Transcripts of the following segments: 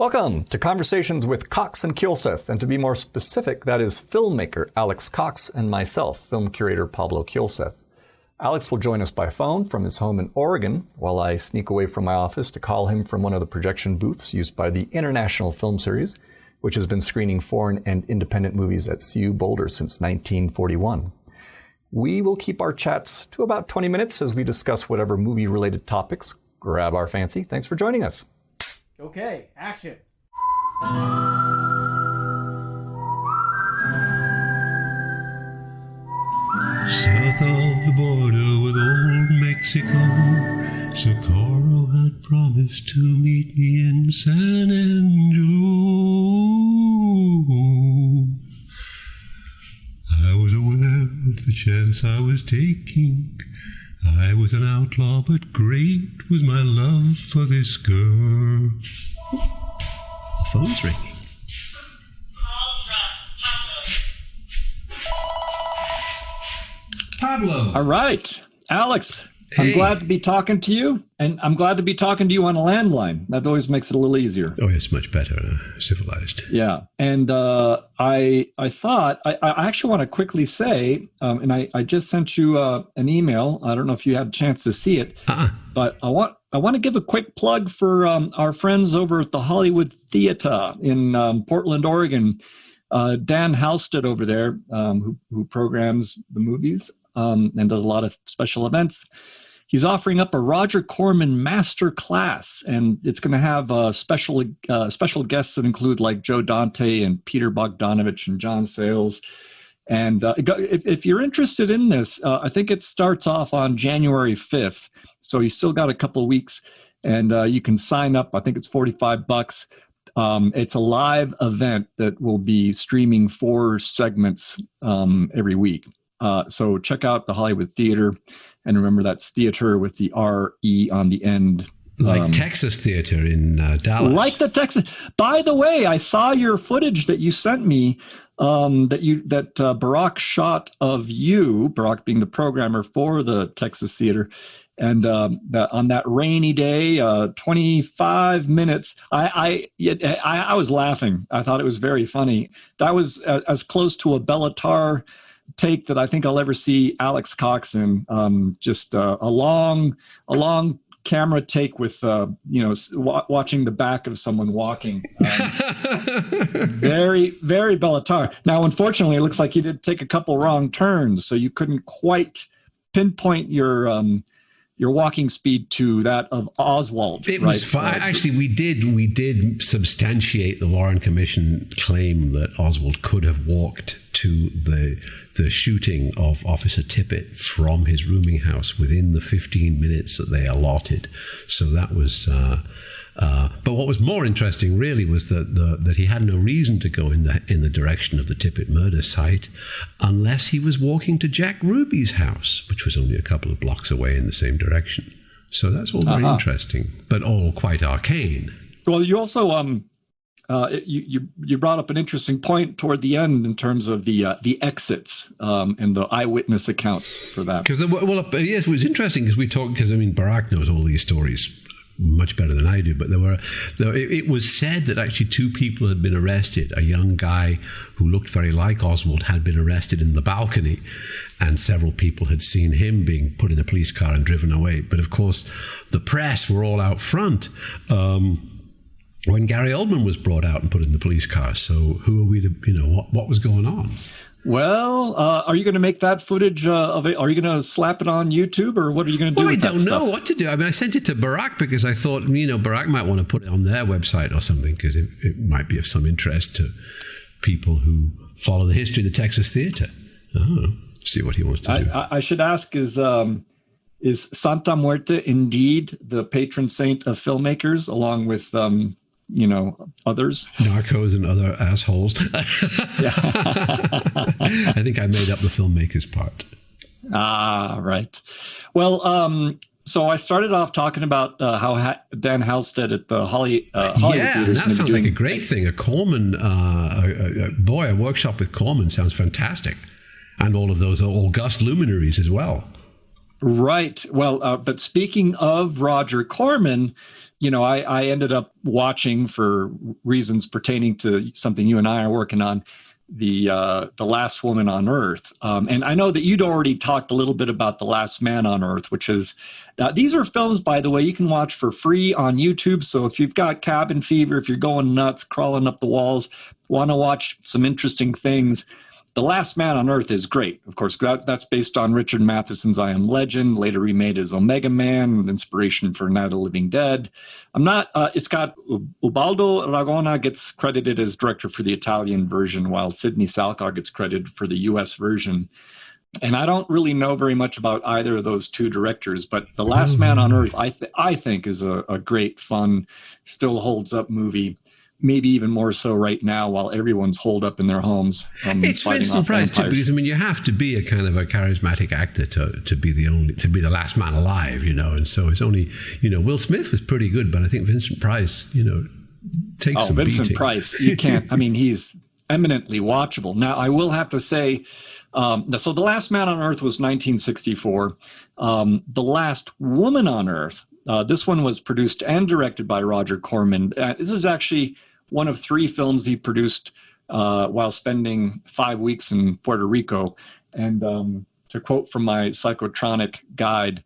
Welcome to Conversations with Cox and Kielseth, and to be more specific, that is filmmaker Alex Cox and myself, film curator Pablo Kielseth. Alex will join us by phone from his home in Oregon, while I sneak away from my office to call him from one of the projection booths used by the International Film Series, which has been screening foreign and independent movies at CU Boulder since 1941. We will keep our chats to about 20 minutes as we discuss whatever movie-related topics grab our fancy. Thanks for joining us. Okay, action. South of the border with old Mexico, Socorro had promised to meet me in San Angelo. I was aware of the chance I was taking. I was an outlaw, but great was my love for this girl. The phone's ringing. Pablo. All right. Alex, Hey. I'm glad to be talking to you, and I'm glad to be talking to you on a landline. That always makes it a little easier. Oh, it's much better, civilized. Yeah. And I thought, I actually want to quickly say, and I just sent you an email. I don't know if you had a chance to see it, but I want to give a quick plug for our friends over at the Hollywood Theater in Portland, Oregon. Dan Halstead over there, who programs the movies and does a lot of special events. He's offering up a Roger Corman master class, and it's going to have special guests that include like Joe Dante and Peter Bogdanovich and John Sayles. And if you're interested in this, I think it starts off on January 5th. So you still got a couple of weeks, and you can sign up. I think it's $45. It's a live event that will be streaming 4 segments every week. So check out the Hollywood Theater, and remember that's theater with the R-E on the end. Like Texas Theater in Dallas. Like the Texas. By the way, I saw your footage that you sent me that Barack shot of you, Barack being the programmer for the Texas Theater. And on that rainy day, 25 minutes, I was laughing. I thought it was very funny. That was as close to a Bellatar take that I think I'll ever see Alex Cox in. Just a long camera take with watching the back of someone walking. Very, very Bellatar. Now, unfortunately, it looks like you did take a couple wrong turns, so you couldn't quite pinpoint your walking speed to that of Oswald. It was fine. Actually, we did substantiate the Warren Commission claim that Oswald could have walked to the shooting of Officer Tippett from his rooming house within the 15 minutes that they allotted. So that was. But what was more interesting, really, was that he had no reason to go in the direction of the Tippett murder site unless he was walking to Jack Ruby's house, which was only a couple of blocks away in the same direction. So that's all very interesting, but all quite arcane. Well, you also you brought up an interesting point toward the end in terms of the exits and the eyewitness accounts for that. Because yes, it was interesting because Barack knows all these stories much better than I do, but it was said that actually 2 people had been arrested. A young guy who looked very like Oswald had been arrested in the balcony, and several people had seen him being put in a police car and driven away. But of course, the press were all out front when Gary Oldman was brought out and put in the police car. So who are we to, what was going on? Well, are you going to make that footage of it? Are you going to slap it on YouTube, or what are you going to do with that stuff? I don't know what to do. I mean, I sent it to Barack because I thought, Barack might want to put it on their website or something because it might be of some interest to people who follow the history of the Texas Theater. See what he wants to do. I should ask, is Santa Muerte indeed the patron saint of filmmakers, along with others? Narcos and other assholes. I think I made up the filmmakers part. Right. Well, so I started off talking about how Dan Halstead at the Hollywood Theater. That sounds like a great thing. A Corman, a workshop with Corman sounds fantastic. And all of those august luminaries as well. Right. Well, but speaking of Roger Corman, I ended up watching, for reasons pertaining to something you and I are working on, the Last Woman on Earth. And I know that you'd already talked a little bit about The Last Man on Earth, which is, these are films, by the way, you can watch for free on YouTube. So if you've got cabin fever, if you're going nuts, crawling up the walls, want to watch some interesting things, The Last Man on Earth is great. Of course, that's based on Richard Matheson's I Am Legend, later remade as Omega Man, with inspiration for Night of the Living Dead. It's got Ubaldo Ragona gets credited as director for the Italian version, while Sidney Salcott gets credited for the US version. And I don't really know very much about either of those two directors, but The Last Man on Earth, I think, is a great, fun, still holds up movie. Maybe even more so right now, while everyone's holed up in their homes. It's Vincent Price too, because you have to be a kind of a charismatic actor to be the last man alive, And so it's only, Will Smith was pretty good, but I think Vincent Price, takes some beating. Vincent Price, you can't. I mean, he's eminently watchable. Now, I will have to say, so The Last Man on Earth was 1964. The Last Woman on Earth. This one was produced and directed by Roger Corman. This is actually one of 3 films he produced while spending 5 weeks in Puerto Rico. And to quote from my Psychotronic guide,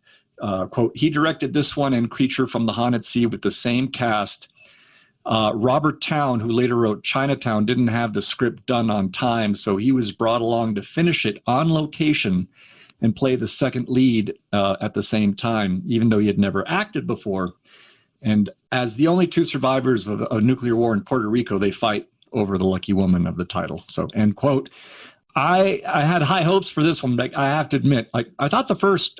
quote, he directed this one and Creature from the Haunted Sea with the same cast. Robert Towne, who later wrote Chinatown, didn't have the script done on time, so he was brought along to finish it on location and play the second lead at the same time, even though he had never acted before. And as the only 2 survivors of a nuclear war in Puerto Rico, they fight over the lucky woman of the title. So, end quote. I had high hopes for this one, but I have to admit, I thought the first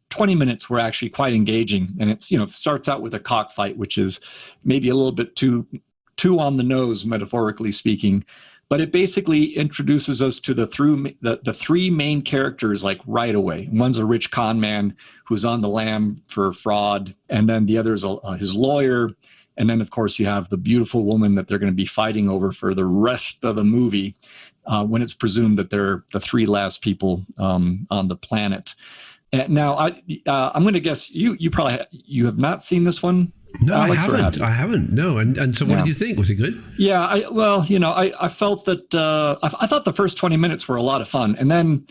20 minutes were actually quite engaging. And it's, starts out with a cockfight, which is maybe a little bit too on the nose, metaphorically speaking. But it basically introduces us to the 3 main characters right away. One's a rich con man who's on the lam for fraud, and then the other is his lawyer, and then of course you have the beautiful woman that they're going to be fighting over for the rest of the movie, when it's presumed that they're the 3 last people on the planet. And now I'm going to guess you have not seen this one. No, Alex, I haven't. No. And so what did you think? Was it good? Yeah. I felt that I thought the first 20 minutes were a lot of fun. And then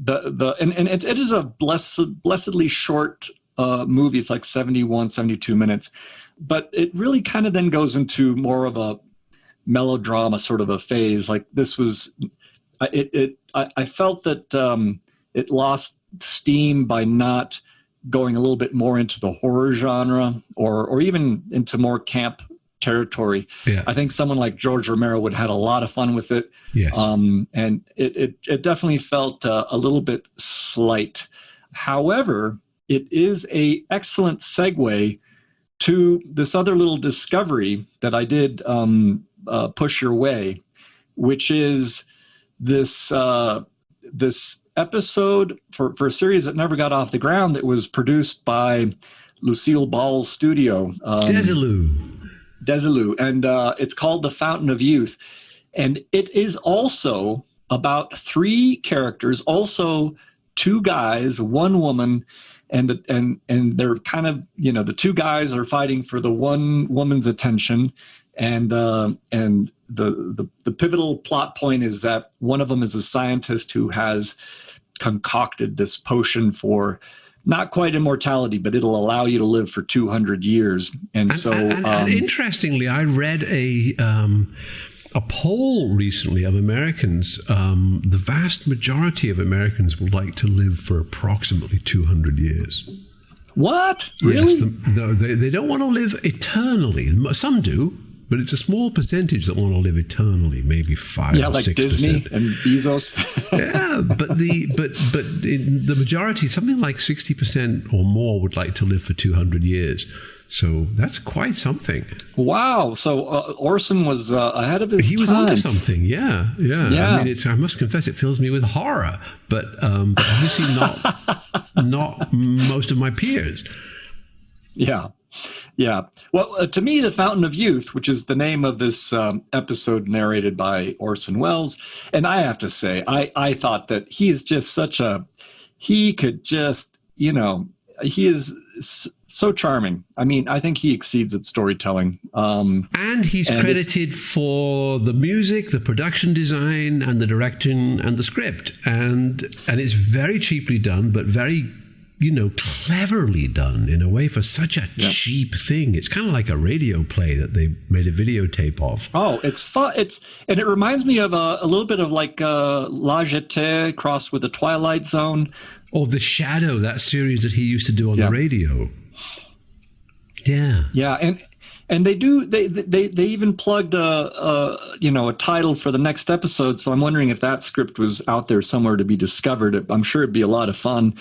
it is a blessedly short movie. It's like 71, 72 minutes. But it really kind of then goes into more of a melodrama sort of a phase. Like this was, I felt that it lost steam by not going a little bit more into the horror genre or even into more camp territory. Yeah. I think someone like George Romero would have had a lot of fun with it. Yes. And it definitely felt a little bit slight. However, it is a excellent segue to this other little discovery that I did push your way, which is this episode for a series that never got off the ground that was produced by Lucille Ball's studio. Desilu. And it's called The Fountain of Youth. And it is also about 3 characters, also 2 guys, 1 woman, and they're kind of, the 2 guys are fighting for the 1 woman's attention. And the pivotal plot point is that one of them is a scientist who has concocted this potion for not quite immortality, but it'll allow you to live for 200 years. And interestingly, I read a poll recently of Americans. The vast majority of Americans would like to live for approximately 200 years. What? Really? Yes, they don't want to live eternally. Some do. But it's a small percentage that want to live eternally, maybe 5 or 6%. Yeah, like Disney and Bezos. Yeah, but the majority, something like 60% or more, would like to live for 200 years. So that's quite something. Wow! So Orson was ahead of his time. He was onto something. Yeah. I mean, I must confess, it fills me with horror, but obviously not most of my peers. Yeah. Yeah. Well, to me, The Fountain of Youth, which is the name of this episode narrated by Orson Welles, and I have to say, I thought that he is just he could just he is so charming. I mean, I think he exceeds at storytelling. And he's credited for the music, the production design, and the direction and the script. And it's very cheaply done, but very, cleverly done in a way for such a cheap thing. It's kind of like a radio play that they made a videotape of. Oh, it's fun. And it reminds me of a little bit of like La Jetée crossed with the Twilight Zone. Or The Shadow, that series that he used to do on the radio. Yeah. Yeah, and they even plugged a title for the next episode. So I'm wondering if that script was out there somewhere to be discovered. I'm sure it'd be a lot of fun.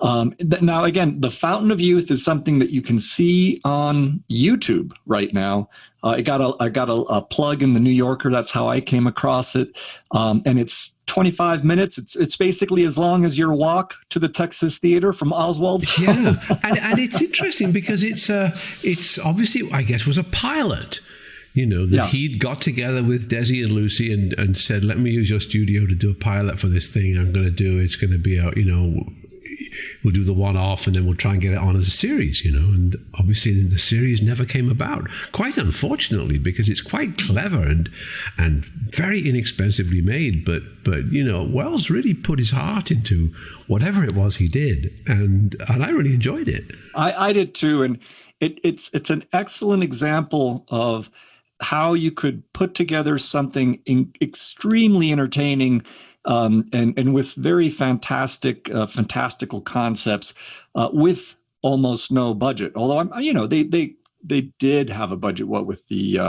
Now, again, The Fountain of Youth is something that you can see on YouTube right now. I got a plug in the New Yorker. That's how I came across it. And it's 25 minutes. It's basically as long as your walk to the Texas Theater from Oswald's. Yeah, and it's interesting because it's obviously, I guess, was a pilot. He'd got together with Desi and Lucy and said, let me use your studio to do a pilot for this thing I'm going to do. It's going to be we'll do the one-off and then we'll try and get it on as a series, and obviously the series never came about, quite unfortunately, because it's quite clever and very inexpensively made, but Wells really put his heart into whatever it was he did, and I really enjoyed it. I did too, and it's an excellent example of how you could put together something extremely entertaining and with very fantastical concepts with almost no budget. Although they did have a budget. What with the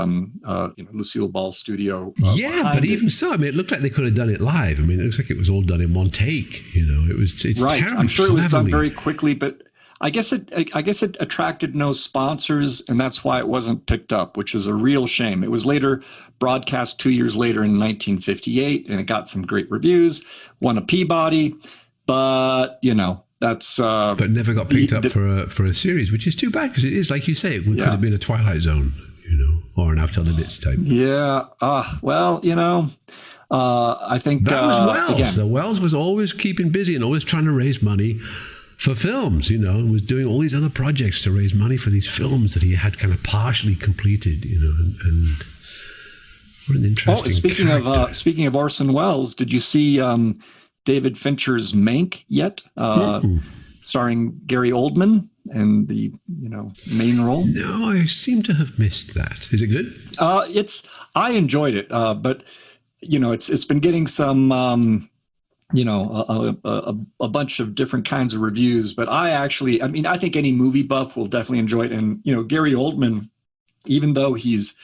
Lucille Ball studio? But even so, I mean, it looked like they could have done it live. I mean, it looks like it was all done in one take. It's right. Terribly I'm sure cleverly. It was done very quickly, but I guess it attracted no sponsors, and that's why it wasn't picked up, which is a real shame. It was later broadcast 2 years later in 1958, and it got some great reviews, won a Peabody, but that's but never got picked up for a series, which is too bad because it is, like you say, it could have been a Twilight Zone, or an Out on the Bits type. Yeah. I think that was Wells. Again, the Wells was always keeping busy and always trying to raise money for films, and was doing all these other projects to raise money for these films that he had kind of partially completed, and what an interesting speaking of Orson Welles, did you see David Fincher's Mank yet? Starring Gary Oldman and the main role? No, I seem to have missed that. Is it good? I enjoyed it, but it's been getting some a bunch of different kinds of reviews, but I think any movie buff will definitely enjoy it. And Gary Oldman, even though he's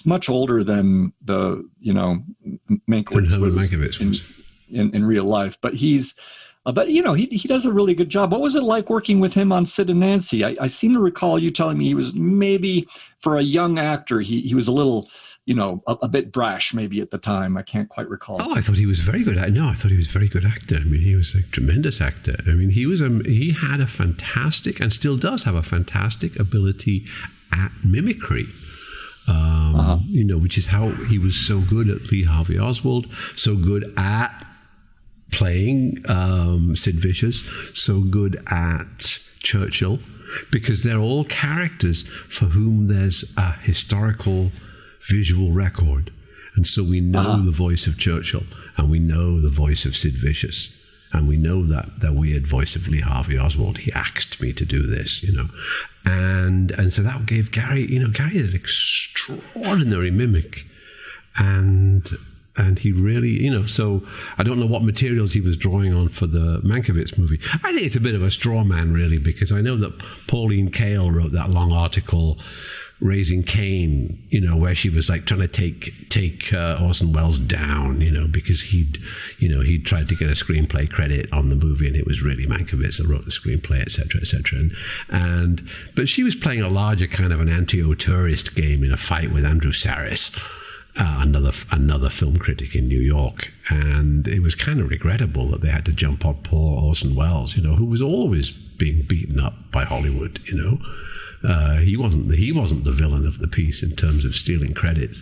much older than the Mankiewicz was in real life, but he does a really good job. What was it like working with him on Sid and Nancy? I seem to recall you telling me he was maybe, for a young actor, he was a little a bit brash maybe at the time. I can't quite recall. Oh, I thought he was very good. I thought he was a very good actor. I mean, he was a tremendous actor. I mean, he had a fantastic, and still does have a fantastic ability at mimicry. Which is how he was so good at Lee Harvey Oswald, so good at playing Sid Vicious, so good at Churchill, because they're all characters for whom there's a historical visual record. And so we know the voice of Churchill, and we know the voice of Sid Vicious, and we know that weird voice of Lee Harvey Oswald. He asked me to do this, and so that gave Gary, Gary is an extraordinary mimic, and he really, so I don't know what materials he was drawing on for the Mankiewicz movie. I think it's a bit of a straw man, really, because I know that Pauline Kael wrote that long article, Raising Cain, where she was like trying to take Orson Welles down, because he'd tried to get a screenplay credit on the movie, and it was really Mankiewicz that wrote the screenplay, etc., etc. But she was playing a larger kind of an anti-auteurist game in a fight with Andrew Sarris, another film critic in New York, and it was kind of regrettable that they had to jump on poor Orson Welles, who was always being beaten up by Hollywood, He wasn't the villain of the piece in terms of stealing credit.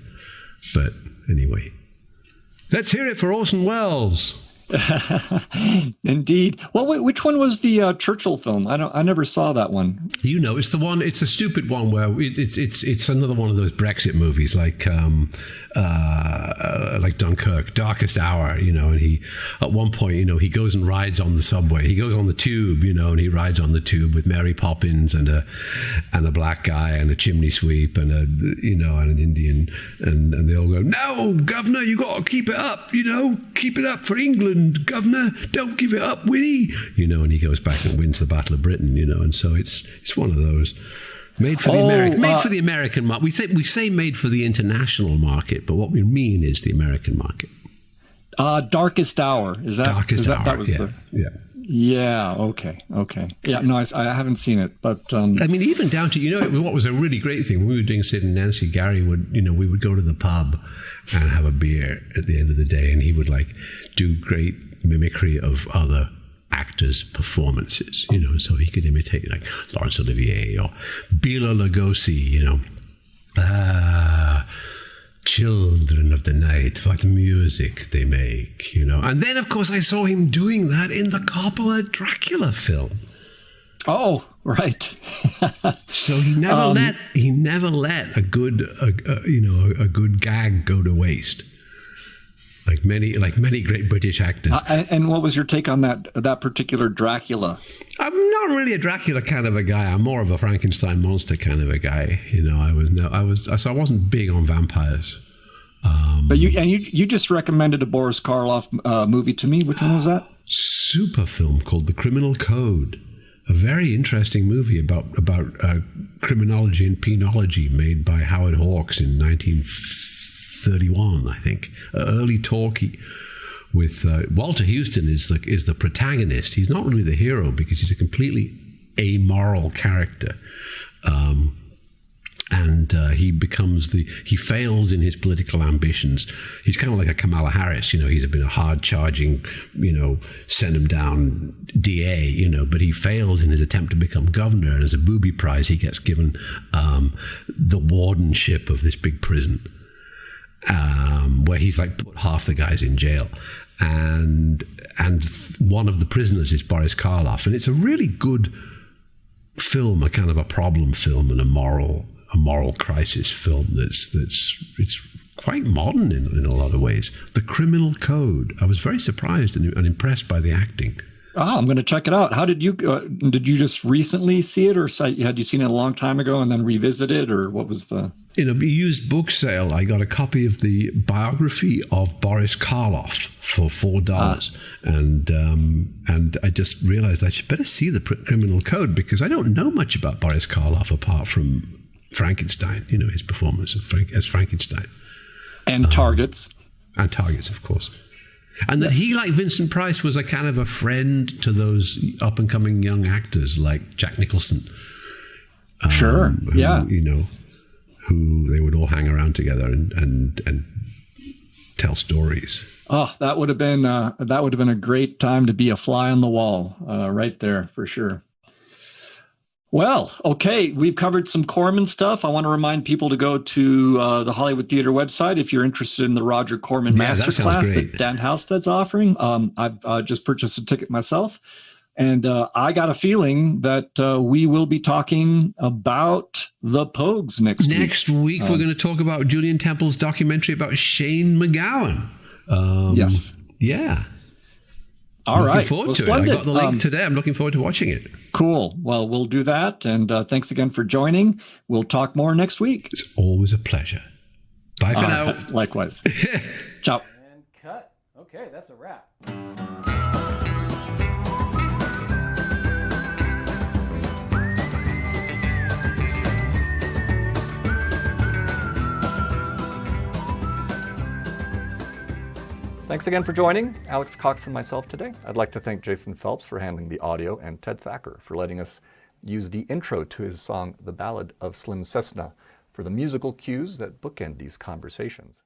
But anyway, let's hear it for Orson Welles. Indeed. Well, which one was the Churchill film? I never saw that one. It's the one. It's a stupid one where it's another one of those Brexit movies, like Dunkirk, Darkest Hour. And he at one point, he goes and rides on the subway. He goes on the tube, and he rides on the tube with Mary Poppins and a black guy and a chimney sweep and and an Indian, and they all go, "No, governor, you got to keep it up. Keep it up for England, governor. Don't give it up, Winnie." And he goes back and wins the Battle of Britain. And so it's one of those. Made for the American market. We say made for the international market, but what we mean is the American market. Darkest Hour, is that? Darkest Hour. That was Yeah. Okay. Yeah. No, I haven't seen it, but even down to what was a really great thing when we were doing Sid and Nancy. Gary would we would go to the pub and have a beer at the end of the day, and he would do great mimicry of other actors' performances, so he could imitate Laurence Olivier or Bela Lugosi, children of the night, what music they make, And then, of course, I saw him doing that in the Coppola Dracula film. Oh, right. So he never let a good gag go to waste. Like many great British actors. And what was your take on that particular Dracula? I'm not really a Dracula kind of a guy. I'm more of a Frankenstein monster kind of a guy. So I wasn't big on vampires. But you just recommended a Boris Karloff movie to me. Which one was that? Super film called The Criminal Code. A very interesting movie about criminology and penology made by Howard Hawks in 1931, I think. Early talkie with Walter Houston is the protagonist. He's not really the hero because he's a completely amoral character. He fails in his political ambitions. He's kind of like a Kamala Harris, he's been a hard charging, send him down DA, but he fails in his attempt to become governor. And as a booby prize, he gets given the wardenship of this big prison. Where he's put half the guys in jail, and one of the prisoners is Boris Karloff, and it's a really good film, a kind of a problem film and a moral crisis film. It's quite modern in a lot of ways. The Criminal Code. I was very surprised and impressed by the acting. I'm going to check it out. How did you just recently see it, or had you seen it a long time ago and then revisit it, or what was the? In a used book sale, I got a copy of the biography of Boris Karloff for $4, and I just realized I should better see the Criminal Code because I don't know much about Boris Karloff apart from Frankenstein. His performance as Frankenstein, and Targets, of course. And that he, like Vincent Price, was a kind of a friend to those up-and-coming young actors like Jack Nicholson. Who they would all hang around together and tell stories. Oh, that would have been a great time to be a fly on the wall, right there for sure. Well, okay, we've covered some Corman stuff. I want to remind people to go to the Hollywood Theater website if you're interested in the Roger Corman masterclass that Dan Halstead's offering. I've just purchased a ticket myself, and I got a feeling that we will be talking about the Pogues next week. Next week, we're going to talk about Julian Temple's documentary about Shane MacGowan. Yes. Yeah. All right. Looking forward to it. I got the link today. I'm looking forward to watching it. Cool. Well, we'll do that. And thanks again for joining. We'll talk more next week. It's always a pleasure. Bye for now. Likewise. Ciao. And cut. Okay, that's a wrap. Thanks again for joining Alex Cox and myself today. I'd like to thank Jason Phelps for handling the audio and Ted Thacker for letting us use the intro to his song, The Ballad of Slim Cessna, for the musical cues that bookend these conversations.